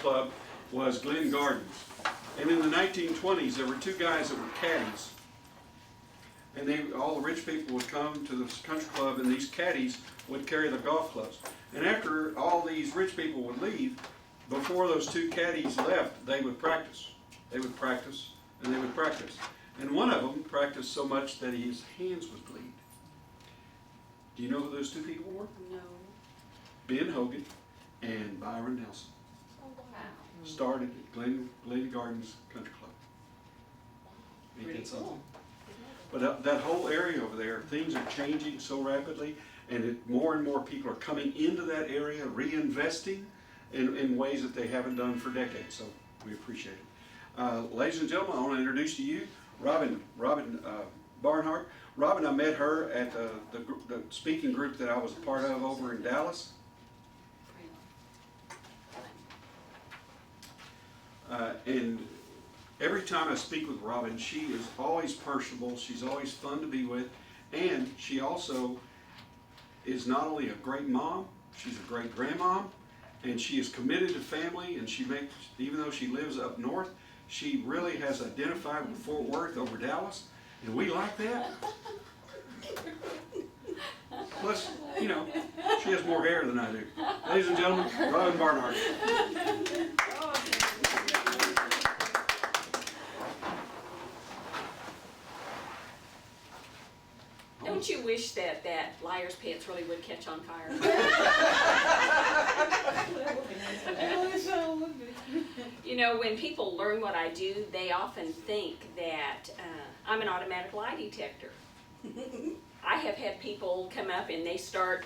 club was Glen Gardens. And in the 1920s, there were two guys that were caddies. And all the rich people would come to this country club, and these caddies would carry the golf clubs. And after all these rich people would leave, before those two caddies left, they would practice. They would practice, and they would practice. And one of them practiced so much that his hands would bleed. Do you know who those two people were? No. Ben Hogan and Byron Nelson. Oh, wow. Started at Glen Gardens Country Club. Ain't Pretty that something? cool. But that whole area over there, things are changing so rapidly, and more and more people are coming into that area, reinvesting in ways that they haven't done for decades. So we appreciate it. Ladies and gentlemen, I want to introduce to you Robin Barnhart. Robin, I met her at the speaking group that I was a part of over in Dallas. And every time I speak with Robin, she is always personable, she's always fun to be with, and she also is not only a great mom, she's a great grandmom, and she is committed to family, and she makes, even though she lives up north, she really has identified with Fort Worth over Dallas, and we like that. Plus, you know, she has more hair than I do. Ladies and gentlemen, Robin Barnhart. Don't you wish that liar's pants really would catch on fire? You know, when people learn what I do, they often think that I'm an automatic lie detector. I have had people come up and they start,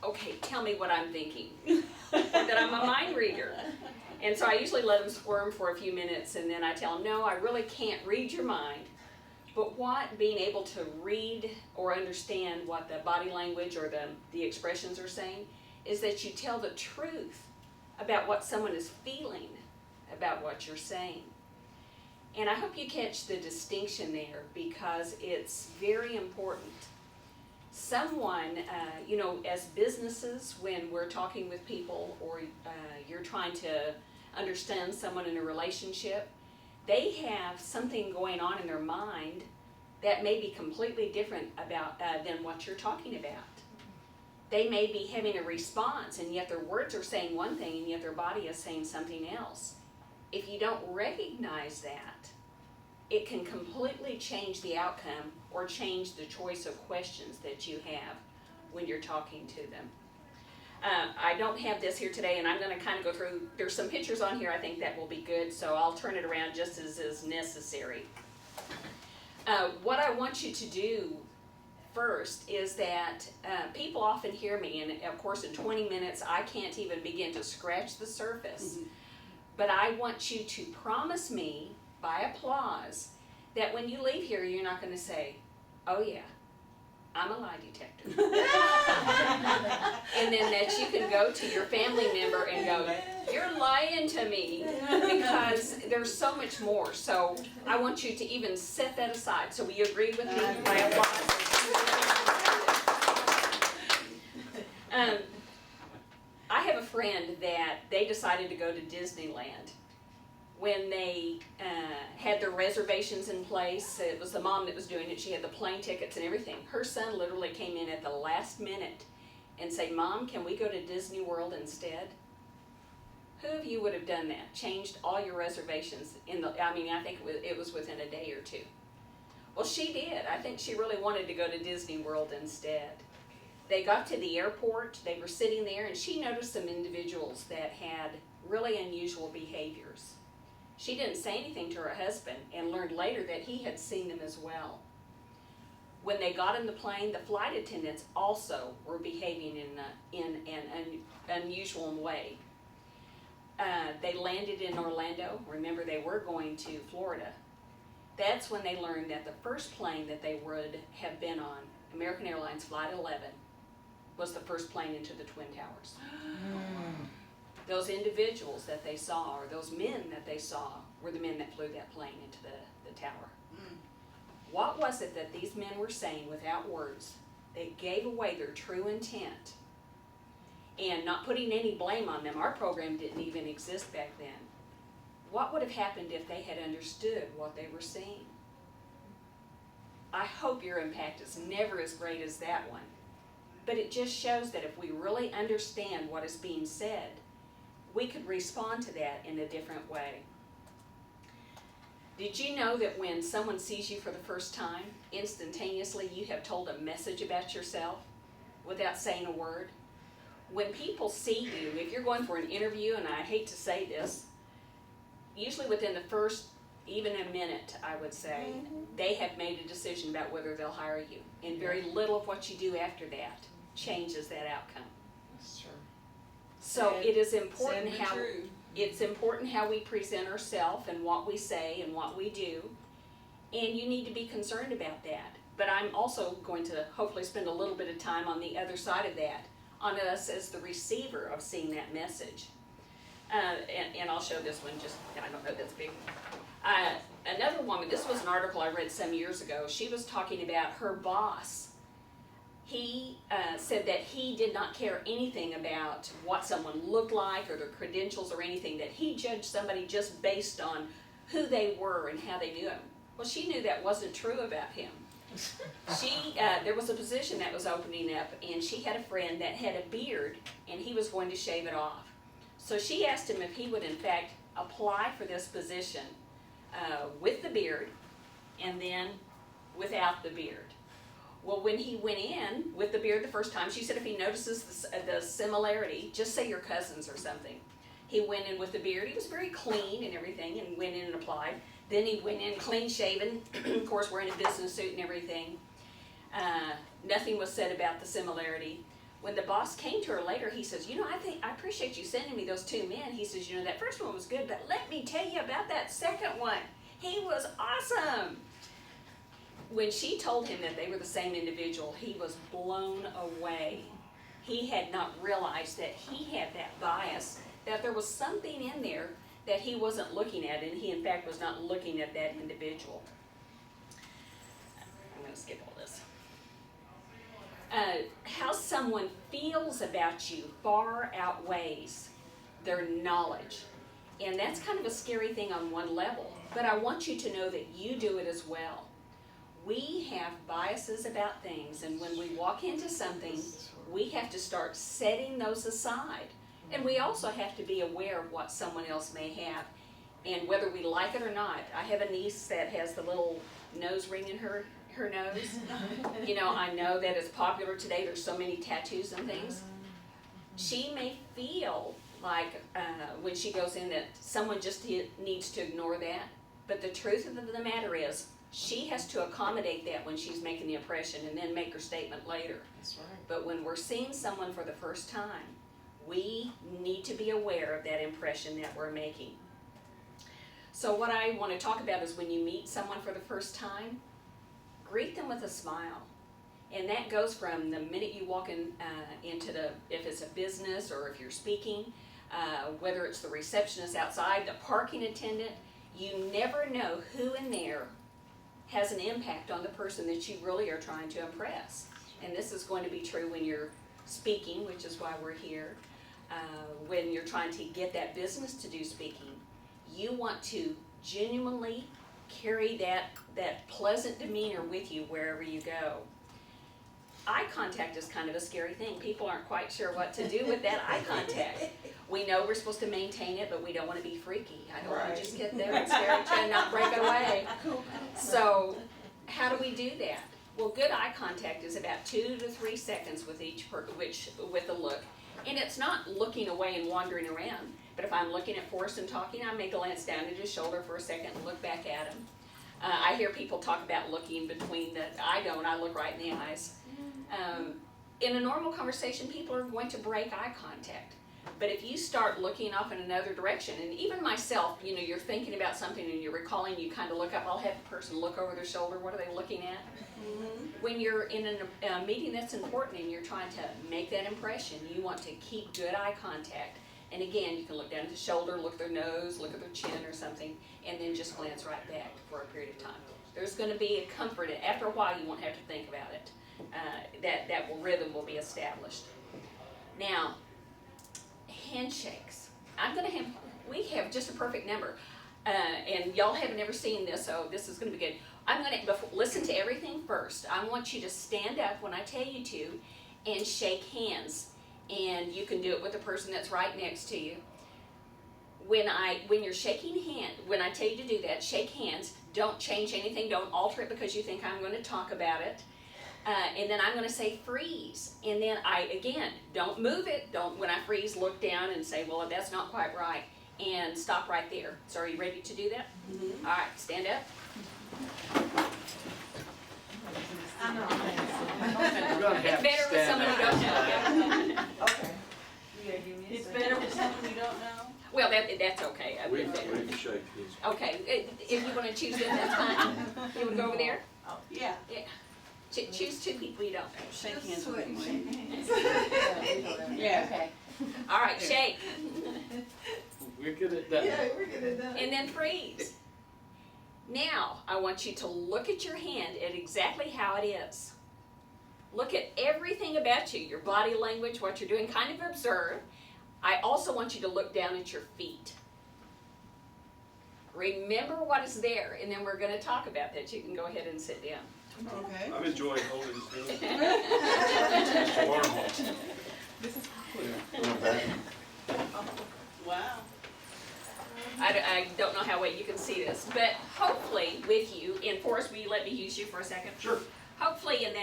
okay, tell me what I'm thinking. Or that I'm a mind reader. And so I usually let them squirm for a few minutes, and then I tell them, no, I really can't read your mind. But what being able to read or understand what the body language or the expressions are saying is that you tell the truth about what someone is feeling about what you're saying. And I hope you catch the distinction there, because it's very important. Someone, you know, as businesses, when we're talking with people or you're trying to understand someone in a relationship, they have something going on in their mind that may be completely different about than what you're talking about. They may be having a response, and yet their words are saying one thing, and yet their body is saying something else. If you don't recognize that, it can completely change the outcome or change the choice of questions that you have when you're talking to them. I don't have this here today, and I'm going to kind of go through, there's some pictures on here I think that will be good, so I'll turn it around just as is necessary. What I want you to do first is that people often hear me, and of course in 20 minutes I can't even begin to scratch the surface, but I want you to promise me by applause that when you leave here you're not going to say, oh yeah, I'm a lie detector. And then that you can go to your family member and go, you're lying to me, because there's so much more. So I want you to even set that aside. So will you agree with me by applause? I have a friend that they decided to go to Disneyland. When they had their reservations in place, it was the mom that was doing it, she had the plane tickets and everything. Her son literally came in at the last minute and said, Mom, can we go to Disney World instead? Who of you would have done that? Changed all your reservations I think it was within a day or two. Well, she did. I think she really wanted to go to Disney World instead. They got to the airport, they were sitting there, and she noticed some individuals that had really unusual behaviors. She didn't say anything to her husband and learned later that he had seen them as well. When they got in the plane, the flight attendants also were behaving in an unusual way. They landed in Orlando. Remember, they were going to Florida. That's when they learned that the first plane that they would have been on, American Airlines Flight 11, was the first plane into the Twin Towers. Those individuals that they saw, or those men that they saw, were the men that flew that plane into the tower. What was it that these men were saying without words that gave away their true intent? and not putting any blame on them. Our program didn't even exist back then. What would have happened if they had understood what they were seeing? I hope your impact is never as great as that one. But it just shows that if we really understand what is being said, we could respond to that in a different way. Did you know that when someone sees you for the first time, instantaneously you have told a message about yourself without saying a word? When people see you, if you're going for an interview, and I hate to say this, usually within the first, even a minute, I would say, they have made a decision about whether they'll hire you. And very little of what you do after that changes that outcome. That's true. So Sad- it is important sad but how true. it's important how we present ourselves and what we say and what we do, and you need to be concerned about that. But I'm also going to hopefully spend a little bit of time on the other side of that, on us as the receiver of seeing that message. And I'll show this one, just, I don't know, that's big. Another woman, this was an article I read some years ago, she was talking about her boss. He said that he did not care anything about what someone looked like or their credentials or anything, that he judged somebody just based on who they were and how they knew him. Well, she knew that wasn't true about him. There was a position that was opening up, and she had a friend that had a beard, and he was going to shave it off. So she asked him if he would in fact apply for this position with the beard and then without the beard. Well, when he went in with the beard the first time, she said if he notices the similarity, just say you're cousins or something. He went in with the beard. He was very clean and everything, and went in and applied. Then he went in clean shaven, of course wearing a business suit and everything. Nothing was said about the similarity. When the boss came to her later, he says, you know, I appreciate you sending me those two men. He says, you know, that first one was good, but let me tell you about that second one. He was awesome. When she told him that they were the same individual, he was blown away. He had not realized that he had that bias, that there was something in there that he wasn't looking at, and he in fact was not looking at that individual. I'm going to skip all this. How someone feels about you far outweighs their knowledge. And that's kind of a scary thing on one level, but I want you to know that you do it as well. We have biases about things, and when we walk into something, we have to start setting those aside. And we also have to be aware of what someone else may have, and whether we like it or not. I have a niece that has the little nose ring in her nose. You know, I know that it's popular today. There's so many tattoos and things. She may feel like when she goes in that someone just needs to ignore that. But the truth of the matter is, she has to accommodate that when she's making the impression and then make her statement later. That's right. But when we're seeing someone for the first time, we need to be aware of that impression that we're making. So what I want to talk about is when you meet someone for the first time, greet them with a smile. And that goes from the minute you walk in into if it's a business or if you're speaking, whether it's the receptionist outside, the parking attendant, you never know who in there has an impact on the person that you really are trying to impress. And this is going to be true when you're speaking, which is why we're here. When you're trying to get that business to do speaking, you want to genuinely carry that pleasant demeanor with you wherever you go. Eye contact is kind of a scary thing. People aren't quite sure what to do with that eye contact. We know we're supposed to maintain it, but we don't want to be freaky. I don't want to just get there and stare at you and not break away. So how do we do that? Well, good eye contact is about 2 to 3 seconds with with a look. And it's not looking away and wandering around. But if I'm looking at Forrest and talking, I may glance down at his shoulder for a second and look back at him. I hear people talk about looking between I don't, I look right in the eyes. In a normal conversation, people are going to break eye contact. But if you start looking off in another direction, and even myself, you know, you're thinking about something and you're recalling, you kind of look up, I'll have the person look over their shoulder, what are they looking at? When you're in a meeting that's important and you're trying to make that impression, you want to keep good eye contact. And again, you can look down at the shoulder, look at their nose, look at their chin or something, and then just glance right back for a period of time. There's going to be a comfort, and after a while you won't have to think about it. That rhythm will be established. Now, handshakes. We have just a perfect number. And y'all haven't ever seen this, so this is gonna be good. Listen to everything first. I want you to stand up when I tell you to and shake hands. And you can do it with the person that's right next to you. When you're shaking hand, when I tell you to do that, shake hands. Don't change anything, don't alter it because you think I'm gonna talk about it. And then I'm gonna say freeze. And then don't move it. When I freeze, look down and say, well, that's not quite right. And stop right there. So are you ready to do that? Mm-hmm. All right, stand up. I know. It's better with someone who don't know. Okay. It's better with someone you don't know? Well, that's okay. We can shake his. Okay, if you want to choose them, that's fine. You want to go over there? Oh, yeah. Yeah. Choose two people you don't know. Shake hands with Switch. me. Yeah. Okay. All right, shake. We're good at that. Yeah, we're good at that. And then freeze. Now, I want you to look at your hand at exactly how it is. Look at everything about you, your body language, what you're doing, kind of observe. I also want you to look down at your feet. Remember what is there, and then we're going to talk about that. You can go ahead and sit down. Okay. I'm enjoying holding his hand. Wow. I don't know how well you can see this, but hopefully with you, and Forrest, will you let me use you for a second? Sure. Hopefully in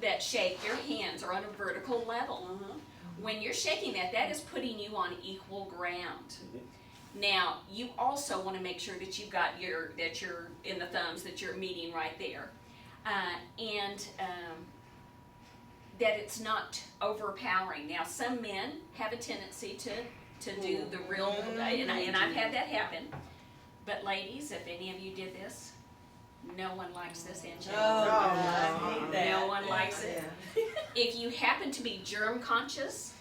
that shake, your hands are on a vertical level. Uh-huh. When you're shaking that is putting you on equal ground. Now, you also want to make sure that you've got that you're in the thumbs, that you're meeting right there. And that it's not overpowering. Now, some men have a tendency to do the real, and I've had that happen. But ladies, if any of you did this, no one likes this handshake. I hate that. No one likes it. If you happen to be germ conscious,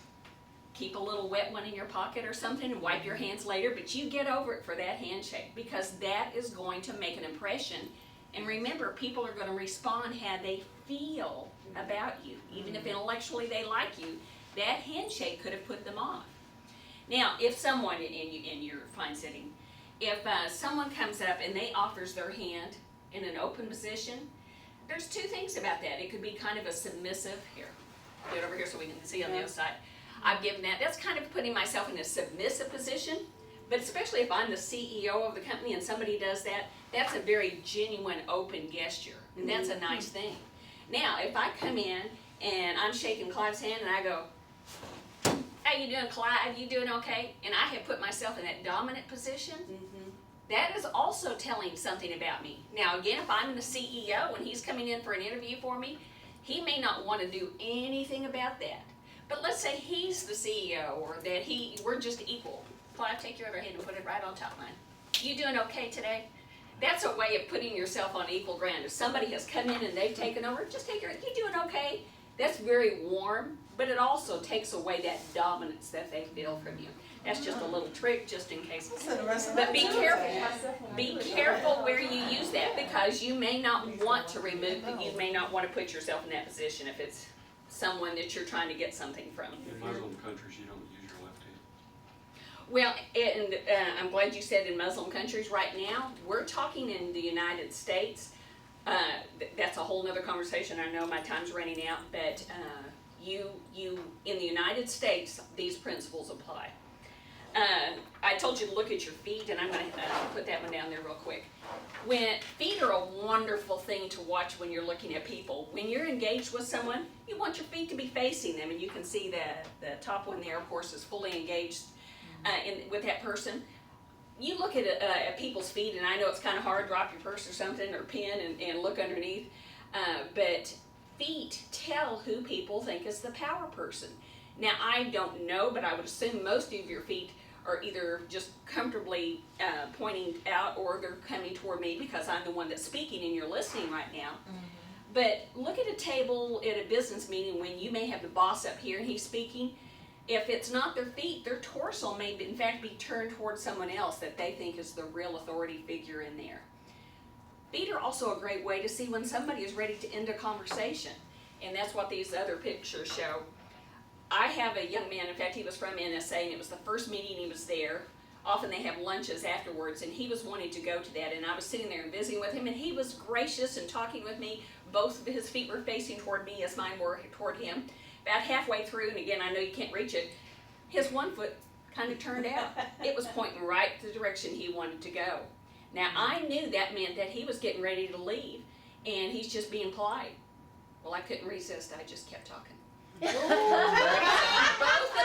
keep a little wet one in your pocket or something and wipe your hands later, but you get over it for that handshake because that is going to make an impression. And remember, people are going to respond how they feel about you. Even if intellectually they like you, that handshake could have put them off. Now, if someone, in your fine sitting, if someone comes up and they offers their hand in an open position, there's two things about that. It could be kind of a submissive, here, do it over here so we can see on the other side. I've given that. That's kind of putting myself in a submissive position, but especially if I'm the CEO of the company and somebody does that, that's a very genuine, open gesture, and that's a nice thing. Now, if I come in and I'm shaking Clive's hand and I go, how you doing, Clive? You doing okay? And I have put myself in that dominant position, that is also telling something about me. Now, again, if I'm the CEO and he's coming in for an interview for me, he may not want to do anything about that. But let's say he's the CEO or that we're just equal. Clive, take your other hand and put it right on top of mine. You doing okay today? That's a way of putting yourself on equal ground. If somebody has come in and they've taken over, just take you doing okay? That's very warm, but it also takes away that dominance that they feel from you. That's just a little trick, just in case. But be careful. Be careful where you use that because you may not want to you may not want to put yourself in that position if it's someone that you're trying to get something from. In Muslim countries, you don't use your left hand. Well, and I'm glad you said in Muslim countries right now. We're talking in the United States. That's a whole nother conversation. I know my time's running out, but you in the United States, these principles apply. I told you to look at your feet, and I'm going to put that one down there real quick. Feet are a wonderful thing to watch when you're looking at people. When you're engaged with someone, you want your feet to be facing them, and you can see the top one there, of course, is fully engaged with that person. You look at people's feet, and I know it's kind of hard, drop your purse or something, or pen, and look underneath, but feet tell who people think is the power person. Now, I don't know, but I would assume most of your feet are either just comfortably pointing out or they're coming toward me because I'm the one that's speaking and you're listening right now. But look at a table at a business meeting when you may have the boss up here and he's speaking. If it's not their feet, their torso may in fact be turned towards someone else that they think is the real authority figure in there. Feet are also a great way to see when somebody is ready to end a conversation. And that's what these other pictures show. I have a young man, in fact, he was from NSA, and it was the first meeting he was there. Often they have lunches afterwards, and he was wanting to go to that, and I was sitting there and visiting with him, and he was gracious and talking with me. Both of his feet were facing toward me as mine were toward him. About halfway through, and again, I know you can't reach it, his one foot kind of turned out. It was pointing right the direction he wanted to go. Now, I knew that meant that he was getting ready to leave, and he's just being polite. Well, I couldn't resist. I just kept talking. Both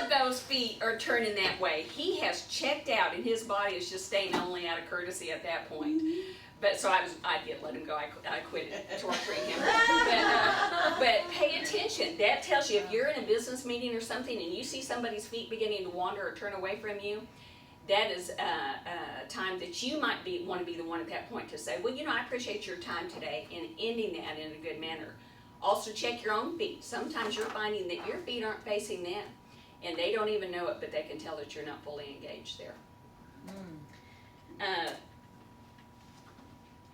of those feet are turning that way. He has checked out, and his body is just staying only out of courtesy at that point. But so I did let him go. I quit torturing him. But pay attention. That tells you if you're in a business meeting or something and you see somebody's feet beginning to wander or turn away from you, that is a time that you might want to be the one at that point to say, well, you know, I appreciate your time today, and ending that in a good manner. Also check your own feet. Sometimes you're finding that your feet aren't facing them, and they don't even know it, but they can tell that you're not fully engaged there.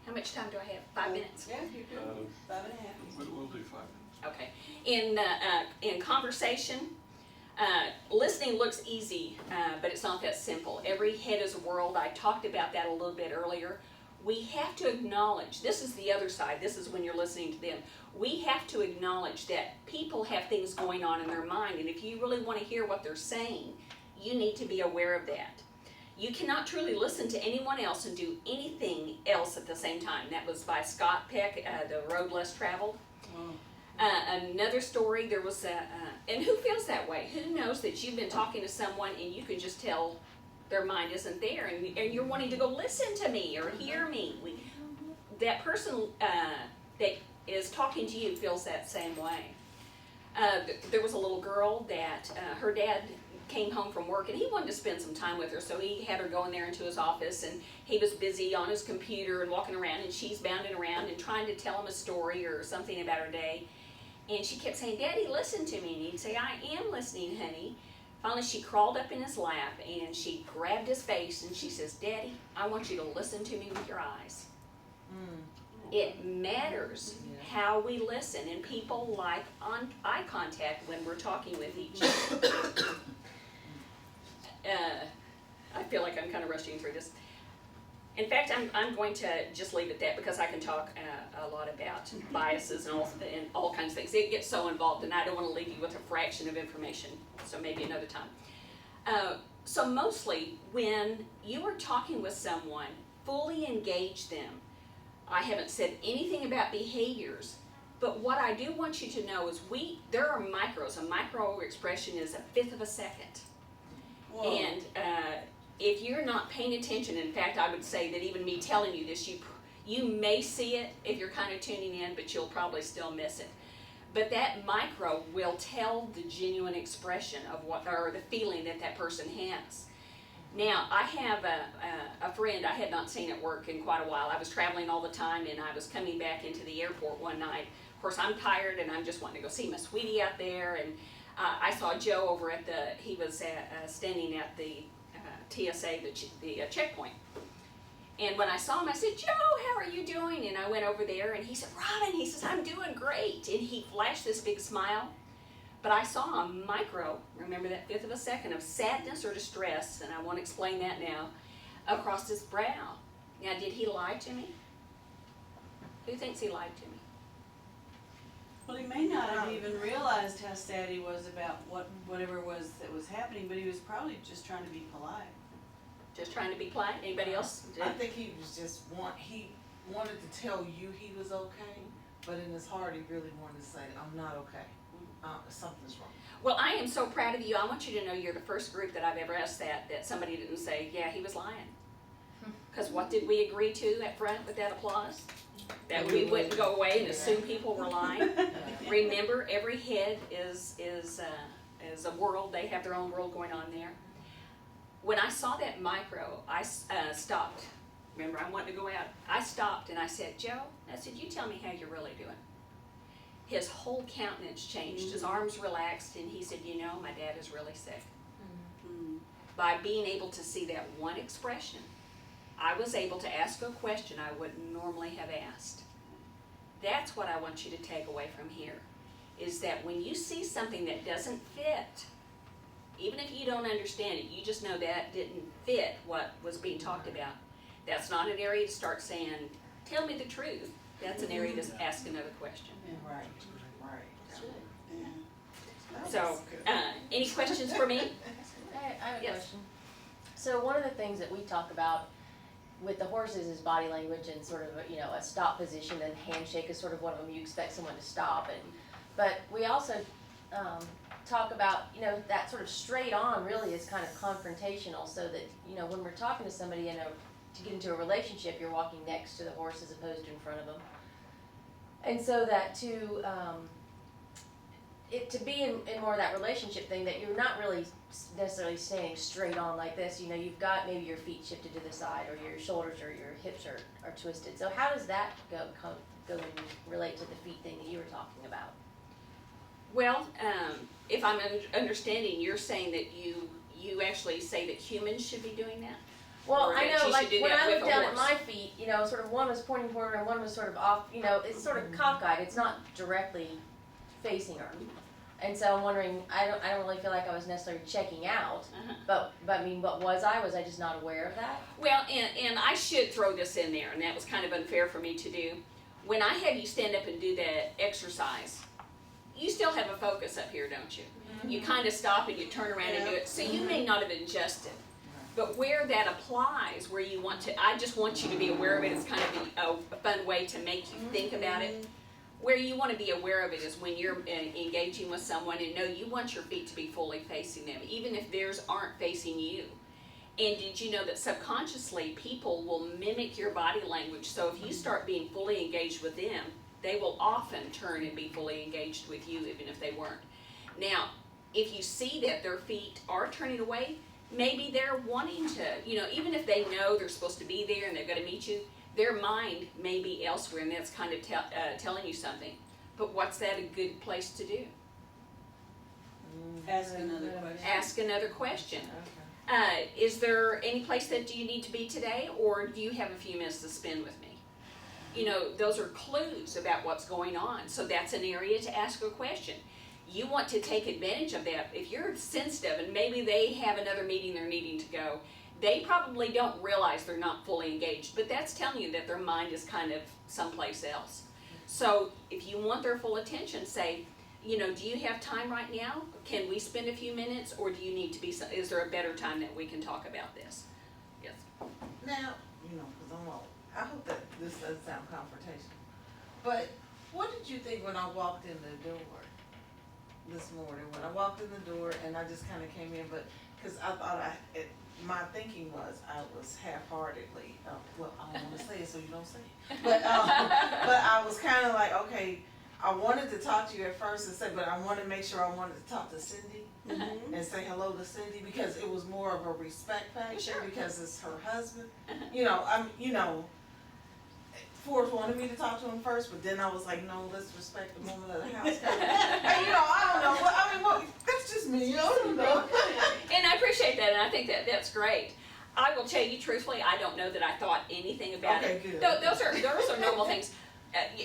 How much time do I have? 5 minutes? Yeah, you do. 5.5. We'll do 5 minutes. Okay. In conversation, listening looks easy, but it's not that simple. Every head is a world. I talked about that a little bit earlier. We have to acknowledge, this is the other side, this is when you're listening to them. We have to acknowledge that people have things going on in their mind, and if you really want to hear what they're saying, you need to be aware of that. You cannot truly listen to anyone else and do anything else at the same time. That was by Scott Peck, The Road Less Traveled. Another story, there was and who feels that way? Who knows that you've been talking to someone and you can just tell their mind isn't there, and you're wanting to go listen to me or hear me. That person that is talking to you feels that same way. There was a little girl that her dad came home from work, and he wanted to spend some time with her, so he had her go in there into his office, and he was busy on his computer and walking around, and she's bounding around and trying to tell him a story or something about her day. And she kept saying, Daddy, listen to me. And he'd say, I am listening, honey. Finally, she crawled up in his lap, and she grabbed his face, and she says, Daddy, I want you to listen to me with your eyes. It matters how we listen, and people like eye contact when we're talking with each other. I feel like I'm kind of rushing through this. In fact, I'm going to just leave it at that because I can talk a lot about biases and all kinds of things. It gets so involved, and I don't want to leave you with a fraction of information, so maybe another time. So mostly, when you are talking with someone, fully engage them. I haven't said anything about behaviors, but what I do want you to know is there are micros. A micro expression is 1/5 of a second. Whoa. And if you're not paying attention, in fact, I would say that even me telling you this, you may see it if you're kind of tuning in, but you'll probably still miss it. But that micro will tell the genuine expression of or the feeling that person has. Now, I have a friend I had not seen at work in quite a while. I was traveling all the time, and I was coming back into the airport one night. Of course, I'm tired, and I'm just wanting to go see my sweetie out there. And I saw Joe over at he was standing at the TSA, the checkpoint. And when I saw him, I said, Joe, how are you doing? And I went over there, and he said, Robin, he says, I'm doing great. And he flashed this big smile. But I saw a micro, remember that 1/5 of a second, of sadness or distress, and I won't explain that now, across his brow. Now, did he lie to me? Who thinks he lied to me? Well, he may not have even realized how sad he was about whatever it was that was happening, but he was probably just trying to be polite. Just trying to be polite? Anybody else? I think he was just he wanted to tell you he was okay, but in his heart he really wanted to say, I'm not okay. Something's wrong. Well, I am so proud of you. I want you to know you're the first group that I've ever asked that somebody didn't say, yeah, he was lying. Because what did we agree to at front with that applause? That we wouldn't go away and assume people were lying. Remember, every head is a world. They have their own world going on there. When I saw that micro, I stopped. Remember, I wanted to go out. I stopped and I said, Joe, I said, you tell me how you're really doing. His whole countenance changed. His arms relaxed, and he said, you know, my dad is really sick. By being able to see that one expression, I was able to ask a question I wouldn't normally have asked. That's what I want you to take away from here. is that when you see something that doesn't fit, even if you don't understand it, you just know that didn't fit what was being talked about. That's not an area to start saying, tell me the truth. That's an area to ask another question. Right, right. So, any questions for me? I have a Yes. question. So one of the things that we talk about with the horses is body language and sort of a stop position, and handshake is sort of one of them. You expect someone to stop, but we also talk about that sort of straight on really is kind of confrontational. So that when we're talking to somebody to get into a relationship, you're walking next to the horse as opposed to in front of them, and so that to be in more of that relationship thing, that you're not really necessarily standing straight on like this. You've got maybe your feet shifted to the side, or your shoulders or your hips are twisted. So how does that go and relate to the feet thing that you were talking about? Well, if I'm understanding, you're saying that you actually say that humans should be doing that? Well, Or I that know, you like should do when that I with look a down at horse. my feet, sort of one was pointing forward and one was sort of off. It's sort of cockeyed. It's not directly facing her. And so I'm wondering, I don't really feel like I was necessarily checking out, Uh-huh. but I mean, what was I? Was I just not aware of that? Well, and I should throw this in there, and that was kind of unfair for me to do. When I had you stand up and do that exercise, you still have a focus up here, don't you? You kind of stop and you turn around and do it, so you may not have adjusted. But where that applies, where you want to, I just want you to be aware of it. It's kind of a fun way to make you think about it. Where you want to be aware of it is when you're engaging with someone and know you want your feet to be fully facing them, even if theirs aren't facing you. And did you know that subconsciously people will mimic your body language? So if you start being fully engaged with them, they will often turn and be fully engaged with you, even if they weren't. Now, if you see that their feet are turning away, maybe they're wanting to, even if they know they're supposed to be there and they're going to meet you, their mind may be elsewhere, and that's kind of telling you something. But what's that a good place to do? Ask another question. Ask another question. Okay. Is there any place that you need to be today, or do you have a few minutes to spend with me? Those are clues about what's going on. So that's an area to ask a question. You want to take advantage of that. If you're sensitive and maybe they have another meeting they're needing to go, they probably don't realize they're not fully engaged, but that's telling you that their mind is kind of someplace else. So if you want their full attention, say, do you have time right now? Can we spend a few minutes, or do you need to be, is there a better time that we can talk about this? Yes. Now, because I'm old, I hope that this doesn't sound confrontational, but what did you think when I walked in the door this morning? When I walked in the door and I just kind of came in, but, because I thought my thinking was I was half-heartedly, well, I don't want to say it so you don't say it, but I was kind of like, okay, I wanted to talk to you at first and say, but I wanted to make sure I wanted to talk to Cindy and say hello to Cindy, because it was more of a respect factor, Sure. because it's her husband. Forrest wanted me to talk to him first, but then I was like, no, let's respect the woman of the house. And, I don't know. That's just me, And I appreciate that, and I think that that's great. I will tell you truthfully, I don't know that I thought anything about Okay, it. good. Those are normal things.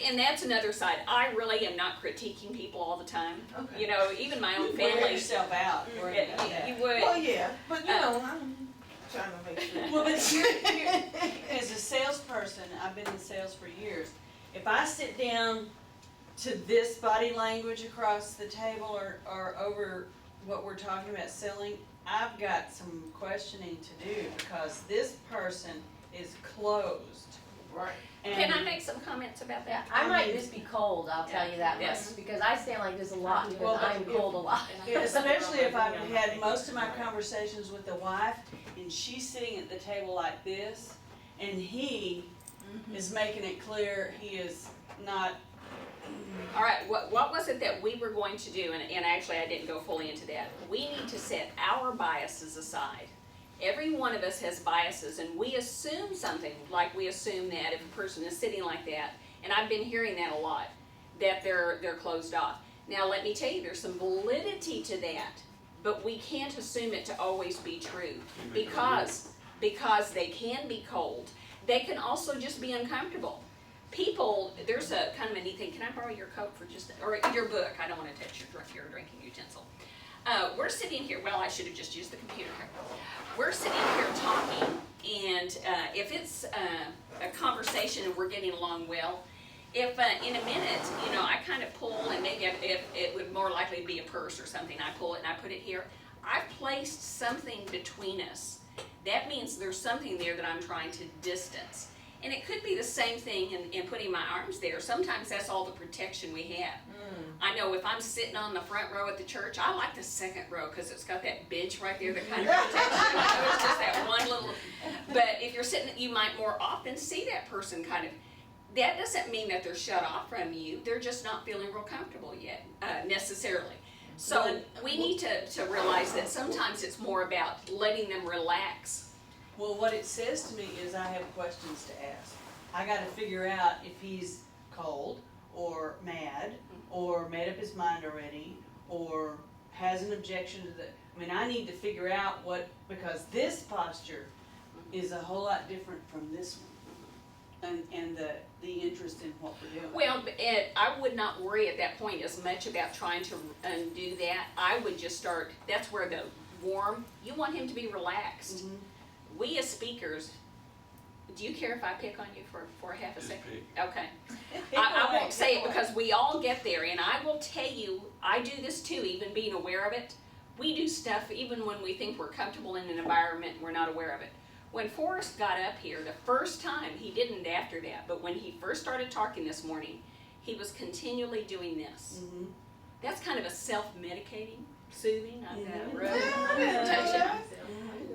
And that's another side. I really am not critiquing people all the time. Okay. Even my own Wear family. yourself out. Worry Yeah, about that. you would. Well, yeah, but I'm trying to make sure. Well, but here, as a salesperson, I've been in sales for years. If I sit down to this body language across the table or over what we're talking about selling, I've got some questioning to do, because this person is closed. Right. Can I make some comments about Yeah, that? I might just be cold, I'll tell you that Yes. much, because I stand like this a lot, because Well, but I'm cold a lot. Especially if I've had most of my conversations with the wife and she's sitting at the table like this, and he is making it clear he is not. All right, what was it that we were going to do? And actually, I didn't go fully into that. We need to set our biases aside. Every one of us has biases, and we assume something, like we assume that if a person is sitting like that, and I've been hearing that a lot, that they're closed off. Now, let me tell you, there's some validity to that, but we can't assume it to always be true, because they can be cold. They can also just be uncomfortable. people, there's a kind of a neat thing. Can I borrow your coat for just, or your book? I don't want to touch your drinking utensil. We're sitting here, well, I should have just used the computer here. We're sitting here talking, and if it's a conversation and we're getting along well, if in a minute, you know, I kind of pull, and maybe if it would more likely be a purse or something, I pull it and I put it here, I've placed something between us. That means there's something there that I'm trying to distance. And it could be the same thing in putting my arms there. Sometimes that's all the protection we have. I know if I'm sitting on the front row at the church, I like the second row because it's got that bench right there that kind of protects you. I know it's just that one little, but if you're sitting, you might more often see that person kind of, that doesn't mean that they're shut off from you. They're just not feeling real comfortable yet, necessarily. So we need to realize that sometimes it's more about letting them relax. Well, what it says to me is I have questions to ask. I gotta figure out if he's cold, or mad, or made up his mind already, or has an objection to the, I mean, I need to figure out what, because this posture is a whole lot different from this one. And the interest in what we're doing. Well, I would not worry at that point as much about trying to undo that. I would just start, that's where the warm, you want him to be relaxed. Mhm. We as speakers, do you care if I pick on you for half a Just second? pick. Okay. I won't say it because we all get there, and I will tell you, I do this too, even being aware of it. We do stuff even when we think we're comfortable in an environment, we're not aware of it. When Forrest got up here, the first time, he didn't after that, but when he first started talking this morning, he was continually doing this. Mhm. That's kind of a self-medicating, soothing, I've got Mhm. a rub, touch it.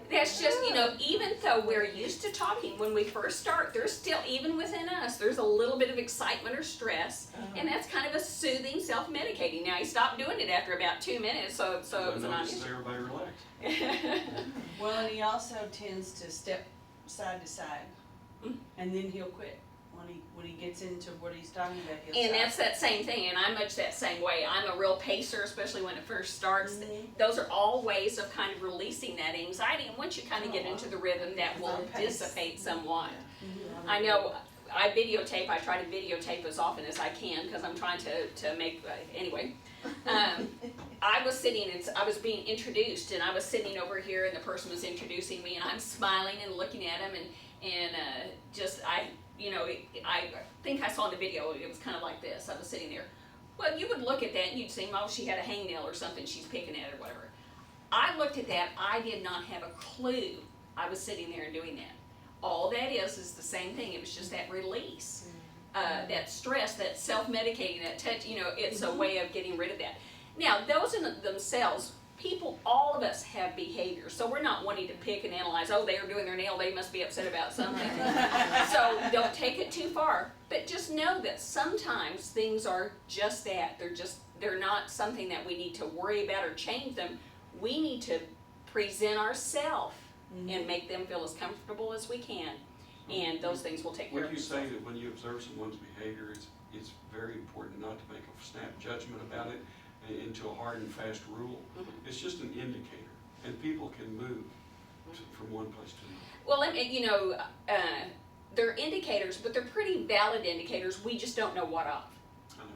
That's just, you know, even though we're used to talking, when we first start, there's still, even within us, there's a little bit of excitement or stress, and that's kind of a soothing, self-medicating. Now, he stopped doing it after about 2 minutes, so it was a I noticed non-issue. everybody relaxed. Well, and he also tends to step side to side, Mm. and then he'll quit. When he gets into what he's talking about, he'll And stop. that's that same thing, and I'm much that same way. I'm a real pacer, especially when it first starts. Mhm. Those are all ways of kind of releasing that anxiety, and once you kind of get into the rhythm, that will dissipate somewhat. I know I videotape, I try to videotape as often as I can because I'm trying to make, anyway. I was sitting, I was being introduced, and I was sitting over here, and the person was introducing me, and I'm smiling and looking at him, and just, you know, I think I saw in the video, it was kind of like this. I was sitting there. Well, you would look at that and you'd think, oh, she had a hangnail or something she's picking at or whatever. I looked at that, I did not have a clue I was sitting there and doing that. All that is the same thing. It was just that release, that stress, that self-medicating, that touch, you know, it's a way of getting rid of that. Now, those in themselves, people, all of us have behaviors, so we're not wanting to pick and analyze, oh, they are doing their nail, they must be upset about something. So don't take it too far, but just know that sometimes things are just that. They're not something that we need to worry about or change them. We need to present ourselves and make them feel as comfortable as we can, and those things will take care Would of you themselves. say that when you observe someone's behavior, it's very important not to make a snap judgment about it into a hard and fast rule? It's just an indicator, and people can move from one place to another. Well, you know, they're indicators, but they're pretty valid indicators. We just don't know what of. I know.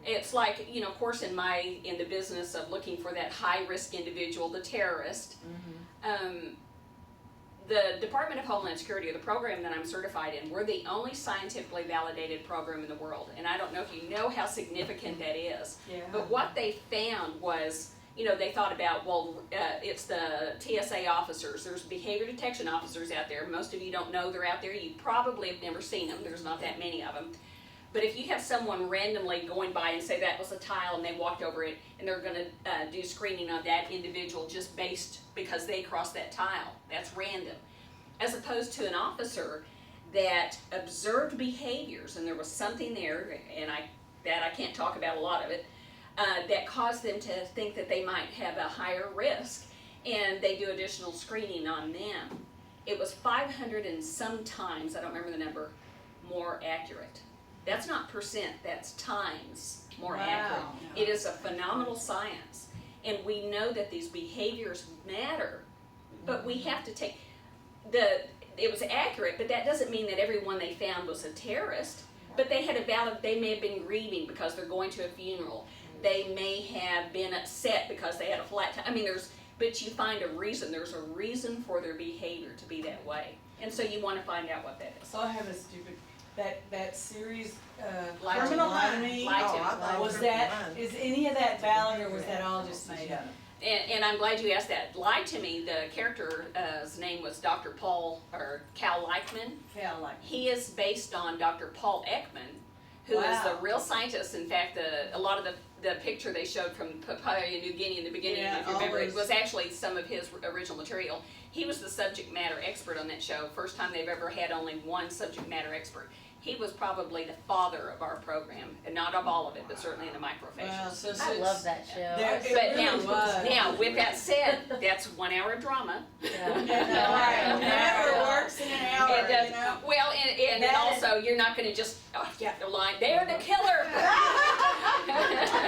It's like, you know, of course, in the business of looking for that high-risk individual, the terrorist, the Department of Homeland Security, or the program that I'm certified in, we're the only scientifically validated program in the world. And I don't know if you know how significant that is. Yeah. But what they found was, you know, they thought about, well, it's the TSA officers. There's behavior detection officers out there. Most of you don't know they're out there. You probably have never seen them. There's not that many of them. But if you have someone randomly going by and say that was a tile and they walked over it, and they're going to do screening on that individual just based because they crossed that tile, that's random. As opposed to an officer that observed behaviors, and there was something there, and I can't talk about a lot of it, that caused them to think that they might have a higher risk, and they do additional screening on them. It was 500 and some times, I don't remember the number, more accurate. That's not percent, that's times more accurate. Wow. It is a phenomenal science, and we know that these behaviors matter, but we have to take, it was accurate, but that doesn't mean that everyone they found was a terrorist. But they had a valid, they may have been grieving because they're going to a funeral. They may have been upset because they had a flat tire. I mean, but you find a reason. There's a reason for their behavior to be that way. And so you want to find out what that is. So I have a stupid, that series, Lie to Criminal Me. Minds, Lie to Oh, I Me. thought was Criminal that, Minds. is any of that valid or was that all just made up? And I'm glad you asked that. Lie to Me, the character's name was Dr. Cal Leichman. Felt like. He is based on Dr. Paul Ekman, who is the Wow. real scientist. In fact, a lot of the picture they showed from Papua New Guinea in the beginning, Yeah, if you all remember, it those- was actually some of his original material. He was the subject matter expert on that show. First time they've ever had only one subject matter expert. He was probably the father of our program, and not of all of it, but certainly in the Wow, microfacials. so I it's- love that show. There- it But really was. now, with that said, that's 1 hour of drama. Yeah. Right, never works in an hour, It does, you know? well, and That- also, you're not gonna just, oh, yeah, they're lying, they're the killer.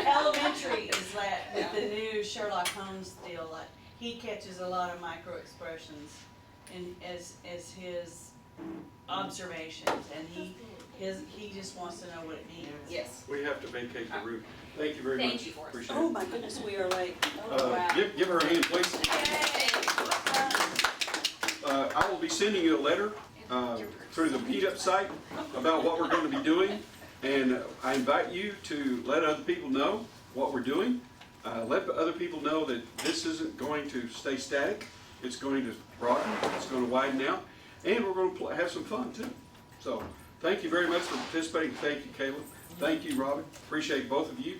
Elementary is that, with the new Sherlock Holmes deal, like, he catches a lot of micro expressions in, as his observations, and he just wants to know what it means. Yes. We have to vacate the room. Thank you very Thank much. you, Forrest. Appreciate Oh it. my goodness, we are late. Oh, wow. Give her a hand, please. I will be sending you a letter through the Meetup site about what we're going to be doing, and I invite you to let other people know what we're doing. Let other people know that this isn't going to stay static. It's going to broaden. It's going to widen out, and we're going to have some fun too. So, thank you very much for participating. Thank you, Caleb. Thank you, Robin. Appreciate both of you.